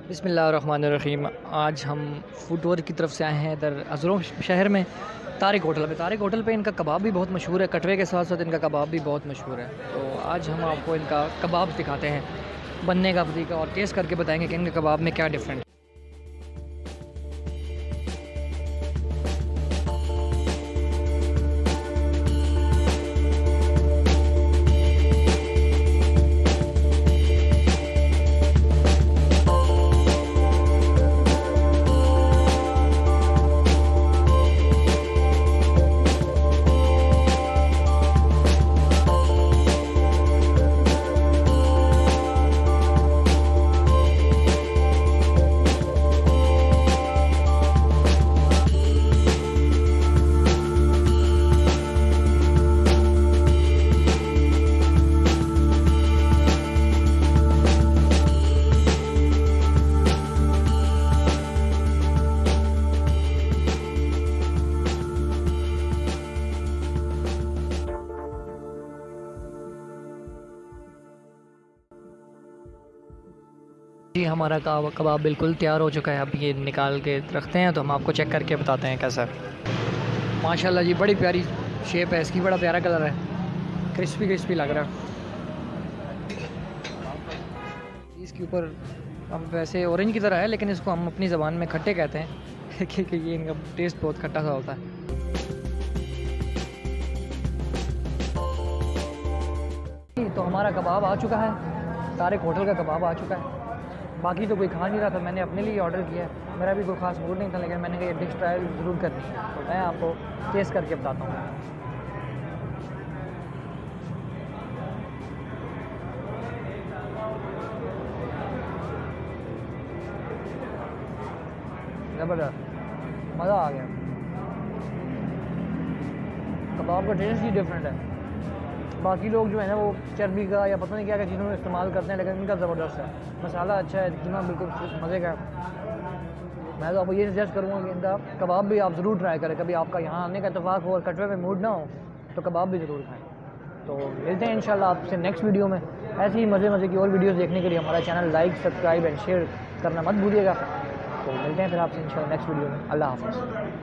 बिस्मिल्लाहिर्रहमानिर्रहीम। आज हम फूड टूर की तरफ से आए हैं इधर अजरों शहर में तारिक होटल पे। तारिक होटल पे इनका कबाब भी बहुत मशहूर है, कटरे के साथ साथ इनका कबाब भी बहुत मशहूर है। तो आज हम आपको इनका कबाब दिखाते हैं, बनने का तरीका और टेस्ट करके बताएंगे कि इनके कबाब में क्या डिफरेंट। जी, हमारा कबाब बिल्कुल तैयार हो चुका है। अब ये निकाल के रखते हैं तो हम आपको चेक करके बताते हैं कैसा है। माशाल्लाह जी, बड़ी प्यारी शेप है इसकी, बड़ा प्यारा कलर है, क्रिस्पी क्रिस्पी लग रहा है। इसके ऊपर अब वैसे ऑरेंज की तरह है, लेकिन इसको हम अपनी ज़बान में खट्टे कहते हैं क्योंकि ये इनका टेस्ट बहुत खट्टा सा होता है। तो हमारा कबाब आ चुका है, तारिक होटल का कबाब आ चुका है। बाकी तो कोई खा नहीं रहा था, मैंने अपने लिए ऑर्डर किया है। मेरा भी कोई ख़ास मूड नहीं था, लेकिन मैंने कहा ये डिश ट्रायल ज़रूर करनी है, तो मैं आपको टेस्ट करके बताता हूँ। ज़बरदस्त, मज़ा आ गया। कबाब का टेस्ट ही डिफरेंट है। बाकी लोग जो है ना वो चर्बी का या पता नहीं क्या क्या चीज़ों में इस्तेमाल करते हैं, लेकिन इनका ज़बरदस्त है। मसाला अच्छा है, कीमा बिल्कुल मज़े का है। मैं तो आपको ये सजेस्ट करूँगा कि इनका कबाब भी आप ज़रूर ट्राई करें। कभी आपका यहाँ आने का इत्तेफाक हो और कटरे में मूड ना हो तो कबाब भी ज़रूर खाएँ। तो मिलते हैं इंशाल्लाह आपसे नेक्स्ट वीडियो में। ऐसे ही मज़े मज़े की और वीडियोज़ देखने के लिए हमारा channel like, subscribe and share करना मत भूलिएगा। तो मिलते हैं फिर आपसे इंशाल्लाह नेक्स्ट वीडियो में। अल्लाह हाफ़िज़।